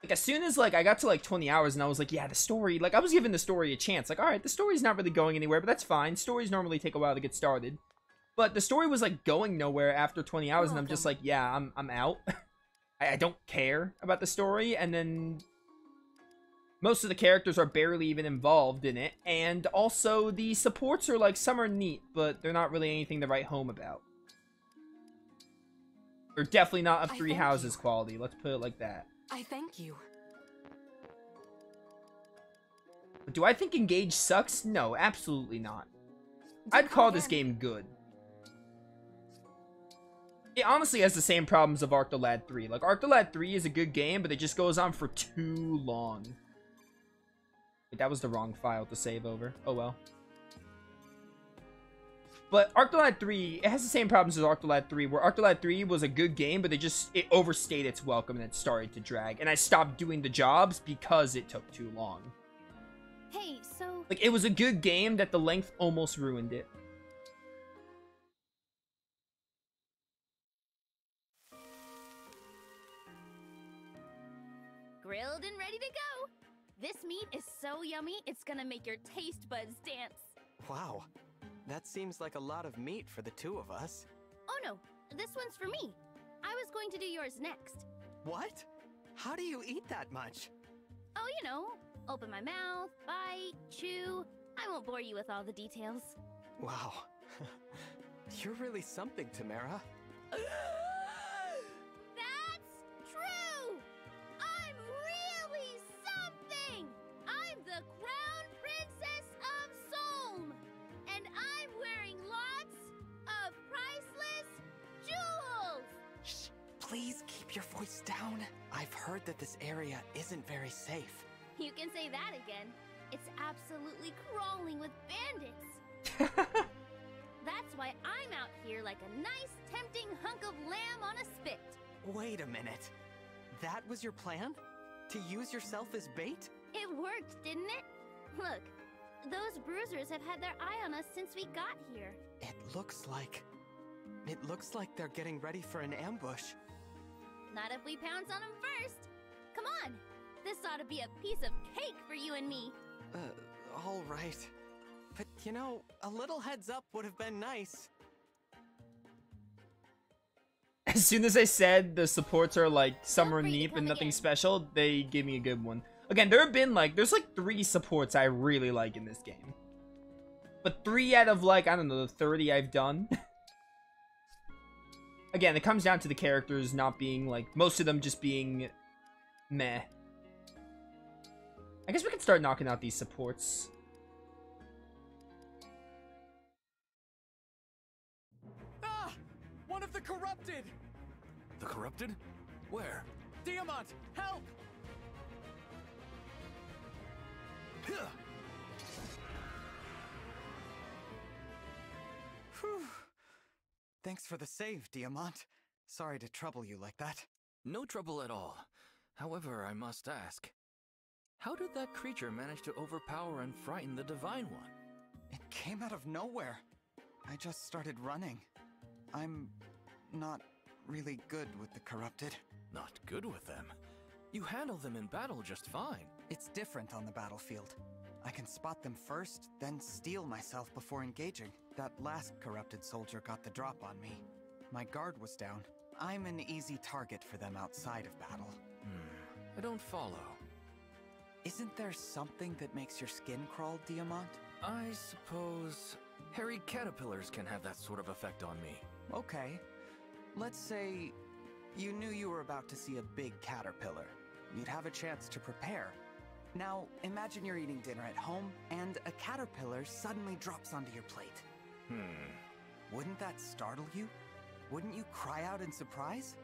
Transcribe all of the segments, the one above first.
Like, as soon as, like, I got to, like, 20 hours and I was like, yeah, the story, like, I was giving the story a chance. Like, alright, the story's not really going anywhere, but that's fine. Stories normally take a while to get started. But the story was, like, going nowhere after 20 hours, and I'm just like, yeah, I'm out. I don't care about the story, and then most of the characters are barely even involved in it, and also the supports are, like, some are neat, but they're not really anything to write home about. They're definitely not of Three Houses quality, let's put it like that. I thank you. But do I think Engage sucks? No, absolutely not. I'd call this game good. It honestly has the same problems of Octolad 3. Like, Octolad 3 is a good game, but it just goes on for too long. Wait, that was the wrong file to save over. Oh well. But Octolad 3, it has the same problems as Octolad 3, where Octolad 3 was a good game, but it overstayed its welcome and it started to drag. And I stopped doing the jobs because it took too long. Hey, so... Like, it was a good game that the length almost ruined it. Grilled and ready to go! This meat is so yummy, it's gonna make your taste buds dance. Wow, that seems like a lot of meat for the two of us. Oh no, this one's for me. I was going to do yours next. What? How do you eat that much? Oh, you know, open my mouth, bite, chew. I won't bore you with all the details. Wow. You're really something, Tamara. That's true! I'm really something! I'm the Crown Princess of Solm! And I'm wearing lots of priceless jewels! Shh, please keep your voice down. I've heard that this area isn't very safe. You can say that again. It's absolutely crawling with bandits. That's why I'm out here like a nice, tempting hunk of lamb on a spit. Wait a minute. That was your plan? To use yourself as bait? It worked, didn't it? Look, those bruisers have had their eye on us since we got here. It looks like they're getting ready for an ambush. Not if we pounce on them first. Come on. This ought to be a piece of cake for you and me. All right. But, you know, a little heads up would have been nice. As soon as I said the supports are like summer free to neat come and nothing again. special, they gave me a good one. Again, there have been like, there's like 3 supports I really like in this game. But 3 out of like, I don't know, the 30 I've done. Again, it comes down to the characters not being like, most of them just being meh. I guess we can start knocking out these supports. Ah! One of the corrupted! The corrupted? Where? Diamant, help! Whew. Thanks for the save, Diamant. Sorry to trouble you like that. No trouble at all. However, I must ask, how did that creature manage to overpower and frighten the Divine One? It came out of nowhere. I just started running. I'm not really good with the corrupted. Not good with them. You handle them in battle just fine. It's different on the battlefield. I can spot them first, then steal myself before engaging. That last corrupted soldier got the drop on me. My guard was down. I'm an easy target for them outside of battle. I don't follow. Isn't there something that makes your skin crawl, Diamant? I suppose hairy caterpillars can have that sort of effect on me. Okay. Let's say you knew you were about to see a big caterpillar. You'd have a chance to prepare. Now, imagine you're eating dinner at home, and a caterpillar suddenly drops onto your plate. Wouldn't that startle you? Wouldn't you cry out in surprise?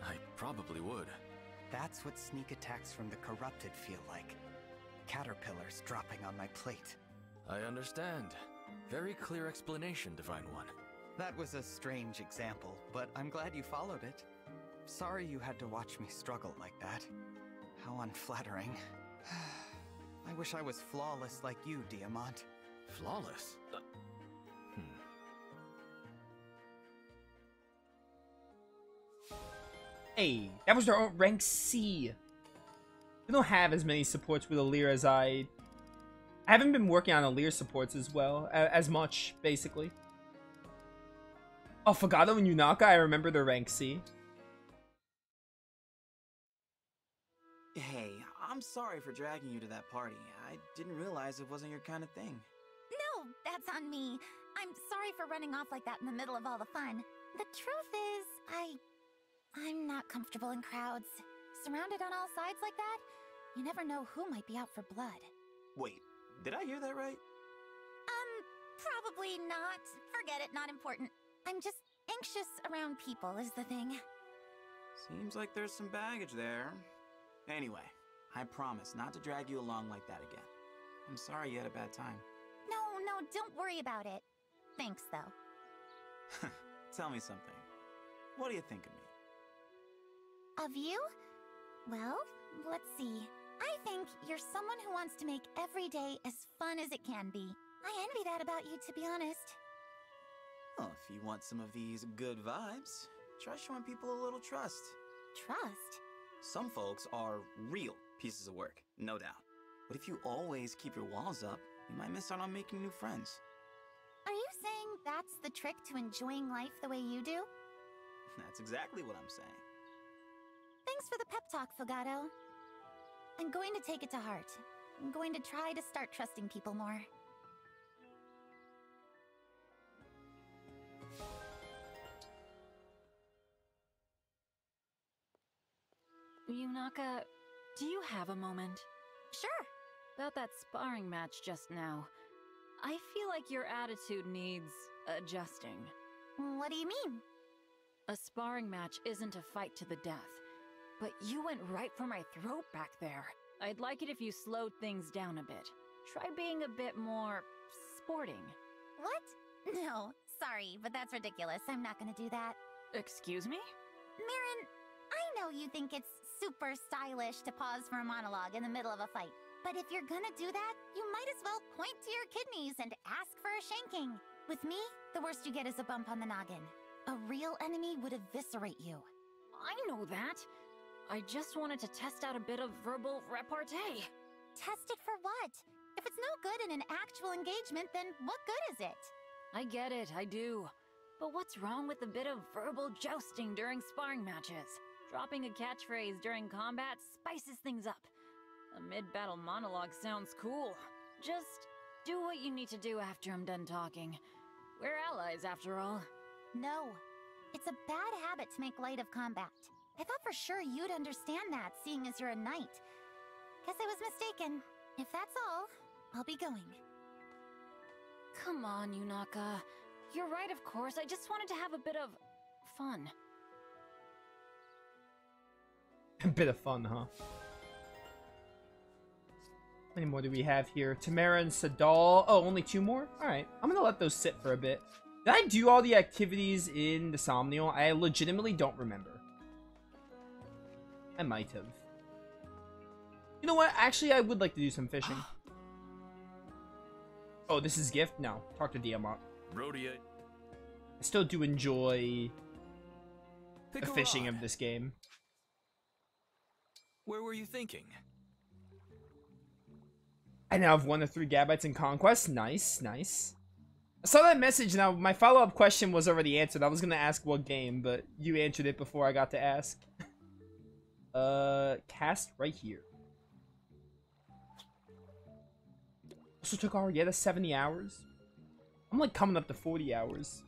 I probably would. That's what sneak attacks from the corrupted feel like. Caterpillars dropping on my plate. I understand. Very clear explanation, Divine One. That was a strange example, but I'm glad you followed it. Sorry you had to watch me struggle like that. How unflattering. I wish I was flawless like you, Diamant. Flawless? Hey, that was their own rank C. We don't have as many supports with Alear as I haven't been working on Alear supports as well, as much, basically. Oh, Fogado and Yunaka, I remember their rank C. Hey, I'm sorry for dragging you to that party. I didn't realize it wasn't your kind of thing. No, that's on me. I'm sorry for running off like that in the middle of all the fun. The truth is, I'm not comfortable in crowds. Surrounded on all sides like that, you never know who might be out for blood. Wait, did I hear that right? Probably not. Forget it, not important. I'm just anxious around people is the thing. Seems like there's some baggage there. Anyway, I promise not to drag you along like that again. I'm sorry you had a bad time. No, don't worry about it. Thanks, though. Tell me something. What do you think of me? Of you? Well, let's see. I think you're someone who wants to make every day as fun as it can be. I envy that about you, to be honest. Well, if you want some of these good vibes, try showing people a little trust. Trust? Some folks are real pieces of work, no doubt. But if you always keep your walls up, you might miss out on making new friends. Are you saying that's the trick to enjoying life the way you do? That's exactly what I'm saying. Thanks for the pep talk, Fogado. I'm going to take it to heart. I'm going to try to start trusting people more. Yunaka, do you have a moment? Sure. About that sparring match just now. I feel like your attitude needs adjusting. What do you mean? A sparring match isn't a fight to the death. But you went right for my throat back there. I'd like it if you slowed things down a bit. Try being a bit more sporting. What? No, sorry, but that's ridiculous. I'm not gonna do that. Excuse me? Marin, I know you think it's super stylish to pause for a monologue in the middle of a fight. But if you're gonna do that, you might as well point to your kidneys and ask for a shanking. With me, the worst you get is a bump on the noggin. A real enemy would eviscerate you. I know that. I just wanted to test out a bit of verbal repartee. Test it for what? If it's no good in an actual engagement, then what good is it? I get it, I do. But what's wrong with a bit of verbal jousting during sparring matches? Dropping a catchphrase during combat spices things up. A mid-battle monologue sounds cool. Just do what you need to do after I'm done talking. We're allies, after all. No. It's a bad habit to make light of combat. I thought for sure you'd understand that, seeing as you're a knight. Guess I was mistaken. If that's all, I'll be going. Come on, Yunaka. You're right, of course. I just wanted to have a bit of fun. A bit of fun, huh? How many more do we have here? Tamara and Sadal. Oh, only 2 more? Alright. I'm gonna let those sit for a bit. Did I do all the activities in the Somnial? I legitimately don't remember. I might have. You know what? Actually, I would like to do some fishing. Oh, this is gift? No. Talk to Diamant. Rhodia. I still do enjoy the fishing of this game. Where were you thinking? I now have 1 of 3 Gabites in Conquest. Nice, nice. I saw that message. Now, my follow-up question was already answered. I was going to ask what game, but you answered it before I got to ask. Cast right here. Also took Arietta 70 hours. I'm like coming up to 40 hours.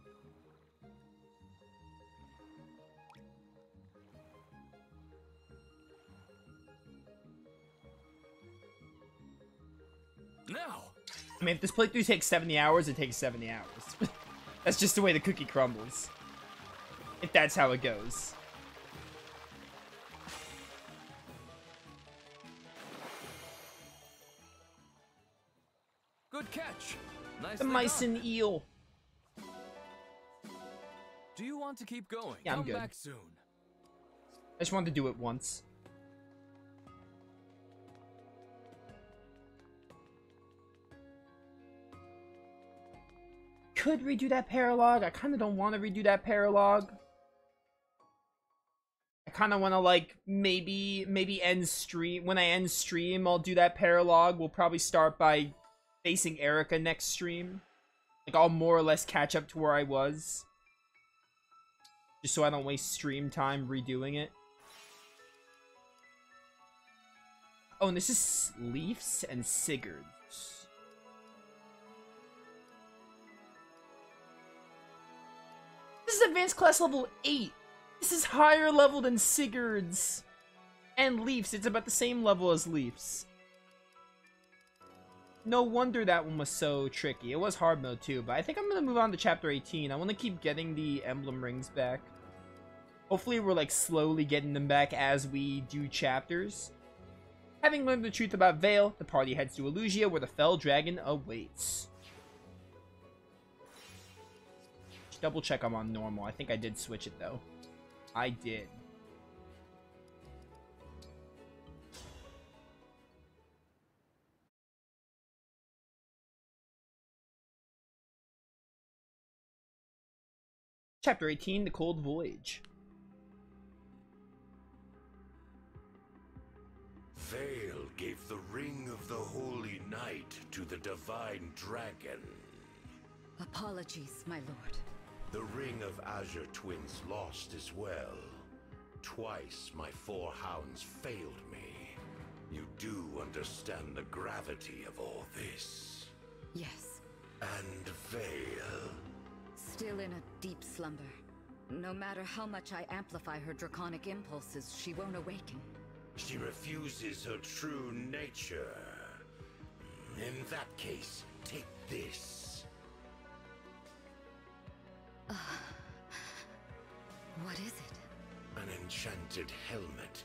Now! I mean, if this playthrough takes 70 hours, it takes 70 hours. That's just the way the cookie crumbles. If that's how it goes. Good catch! Nice. The mice and eel. Do you want to keep going? Yeah, I'm Come good. back soon. I just wanted to do it once. Could redo that paralogue. I kind of don't want to redo that paralogue. I kind of want to, like, maybe end stream. When I end stream, I'll do that paralog. We'll probably start by facing Erica next stream. Like, I'll more or less catch up to where I was. Just so I don't waste stream time redoing it. Oh, and this is Leafs and Sigurds. This is advanced class level 8. This is higher level than Sigurds and Leafs. It's about the same level as Leafs. No wonder that one was so tricky. It was hard mode too, but I think I'm going to move on to chapter 18. I want to keep getting the emblem rings back. Hopefully we're like slowly getting them back as we do chapters. Having learned the truth about Veyle, the party heads to Elusia where the fell dragon awaits. Just double check I'm on normal. I think I did switch it though. I did. Chapter 18, The Cold Voyage. Veyle gave the Ring of the Holy Night to the Divine Dragon. Apologies, my lord. The Ring of Azure Twins lost as well. Twice my 4 hounds failed me. You do understand the gravity of all this. Yes. And Veyle. Still in a deep slumber. No matter how much I amplify her draconic impulses, she won't awaken. She refuses her true nature. In that case, take this. What is it? An enchanted helmet.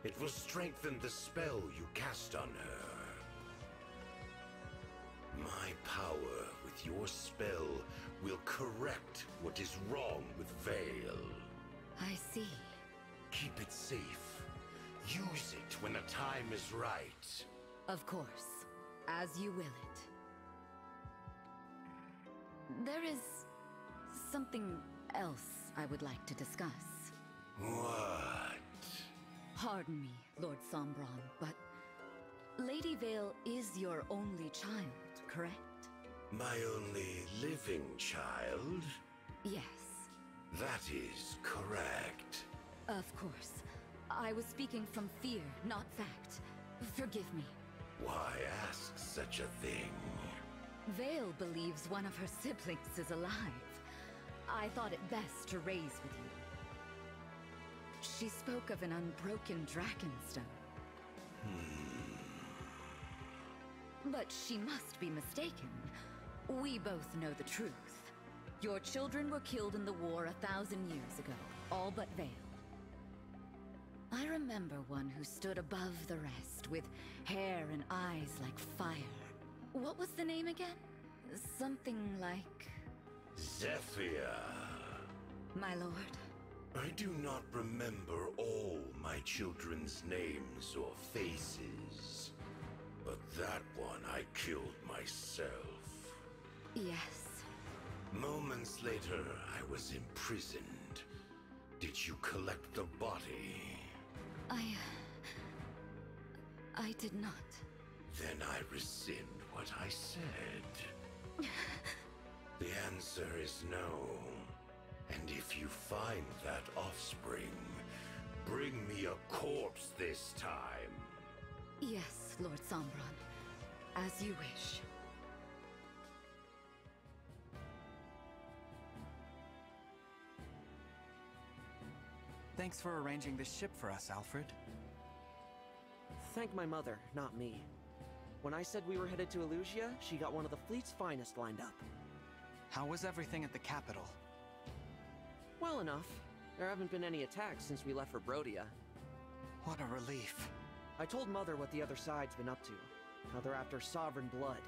It will strengthen the spell you cast on her. My power with your spell will correct what is wrong with Veyle. I see. Keep it safe. Use it when the time is right. Of course. As you will it. There is something else I would like to discuss. What? Pardon me, Lord Sombron, but Lady Veyle is your only child, correct? My only living child? Yes. That is correct. Of course. I was speaking from fear, not fact. Forgive me. Why ask such a thing? Veyle believes one of her siblings is alive. I thought it best to raise with you. She spoke of an unbroken dragonstone. But she must be mistaken. We both know the truth. Your children were killed in the war 1,000 years ago, all but Veyle. I remember one who stood above the rest, with hair and eyes like fire. What was the name again? Something like... Zephyr. My lord. I do not remember all my children's names or faces. But that one I killed myself. Yes. Moments later, I was imprisoned. Did you collect the body? I did not. Then I rescind what I said. The answer is no. And if you find that offspring, bring me a corpse this time. Yes, Lord Sombron. As you wish. Thanks for arranging this ship for us, Alfred. Thank my mother, not me. When I said we were headed to Elusia, she got one of the fleet's finest lined up. How was everything at the capital? Well enough. There haven't been any attacks since we left for Brodia. What a relief. I told Mother what the other side's been up to. How they're after sovereign blood.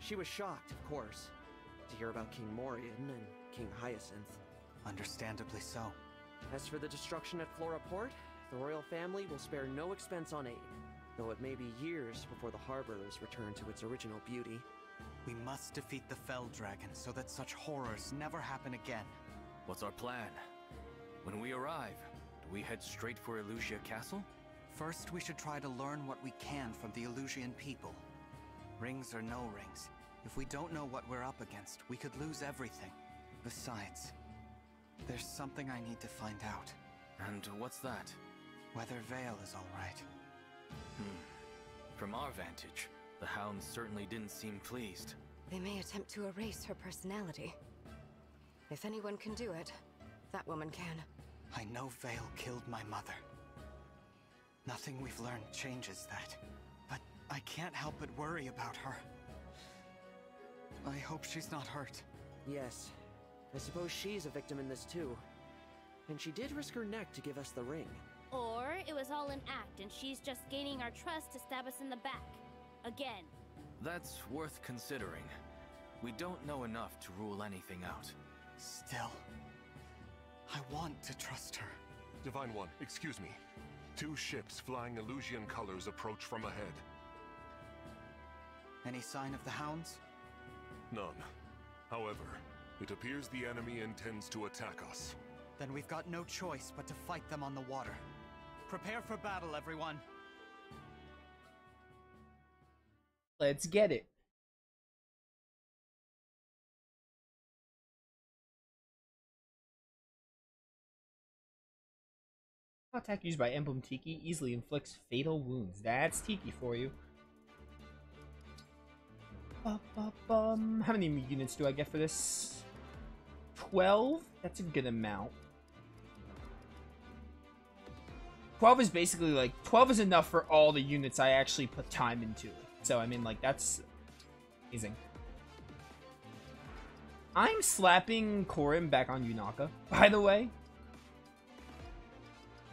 She was shocked, of course, to hear about King Morian and King Hyacinth. Understandably so. As for the destruction at Flora Port, the royal family will spare no expense on aid, though it may be years before the harbor is returned to its original beauty. We must defeat the Fell Dragon so that such horrors never happen again. What's our plan? When we arrive, we head straight for Elusia Castle? First, we should try to learn what we can from the Elusian people. Rings or no rings, if we don't know what we're up against, we could lose everything. Besides, there's something I need to find out. And what's that? Whether Veyle is alright. From our vantage, the hounds certainly didn't seem pleased. They may attempt to erase her personality. If anyone can do it, that woman can. I know Veyle killed my mother. Nothing we've learned changes that. But I can't help but worry about her. I hope she's not hurt. Yes. I suppose she's a victim in this too. And she did risk her neck to give us the ring. Or it was all an act and she's just gaining our trust to stab us in the back. Again. That's worth considering. We don't know enough to rule anything out. Still, I want to trust her. Divine One, excuse me. 2 ships flying Elusian colors approach from ahead. Any sign of the hounds? None. However, it appears the enemy intends to attack us. Then we've got no choice but to fight them on the water. Prepare for battle, everyone. Let's get it. Attack used by Emblem Tiki easily inflicts fatal wounds. That's Tiki for you. How many units do I get for this? 12? That's a good amount. 12 is basically like 12 is enough for all the units I actually put time into. So I mean, like, that's amazing. I'm slapping Korin back on Yunaka, by the way.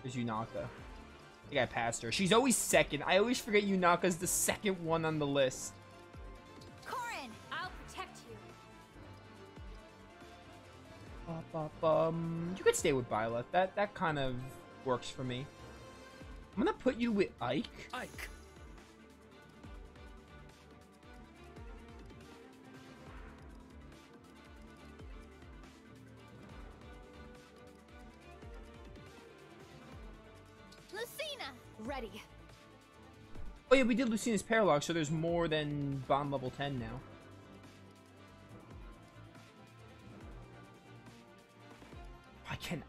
There's Yunaka. I think I passed her. She's always second. I always forget Yunaka's the second one on the list. Korin, I'll protect you. You could stay with Veyle. That kind of works for me. I'm gonna put you with Ike. Ike! Lucina! Ready. Oh yeah, we did Lucina's Paralog, so there's more than Bond level 10 now.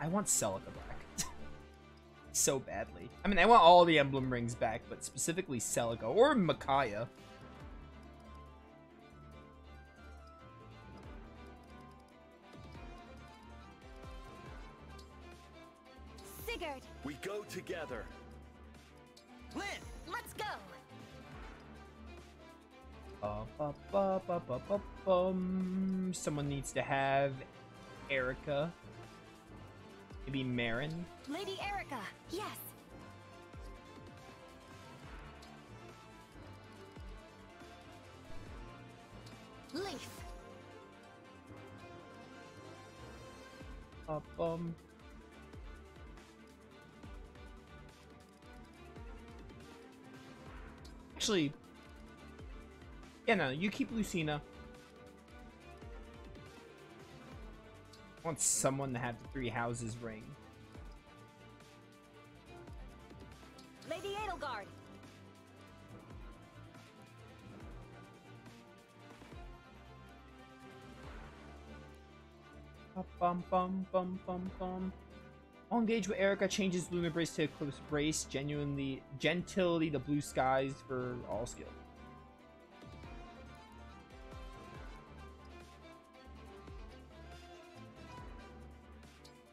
I want Celica back. So badly. I mean, I want all the Emblem rings back, but specifically Celica or Micaiah. Sigurd, We go together. Lynn, let's go. Someone needs to have Erica. Maybe Marin. Lady Erica, yes. Leaf. Actually, yeah, no, you keep Lucina. I want someone to have the 3 houses ring. Lady Edelgard. I'll engage with Erica, changes Lunar Brace to Eclipse Brace, gentility to Blue Skies for all skill.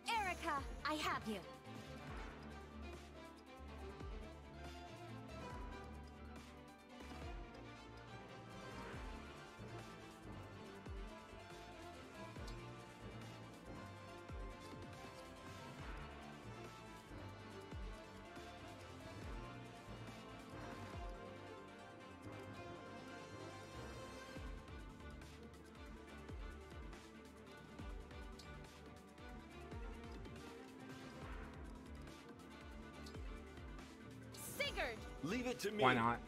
Erica, I have you. Sigurd! Leave it to me. Why not?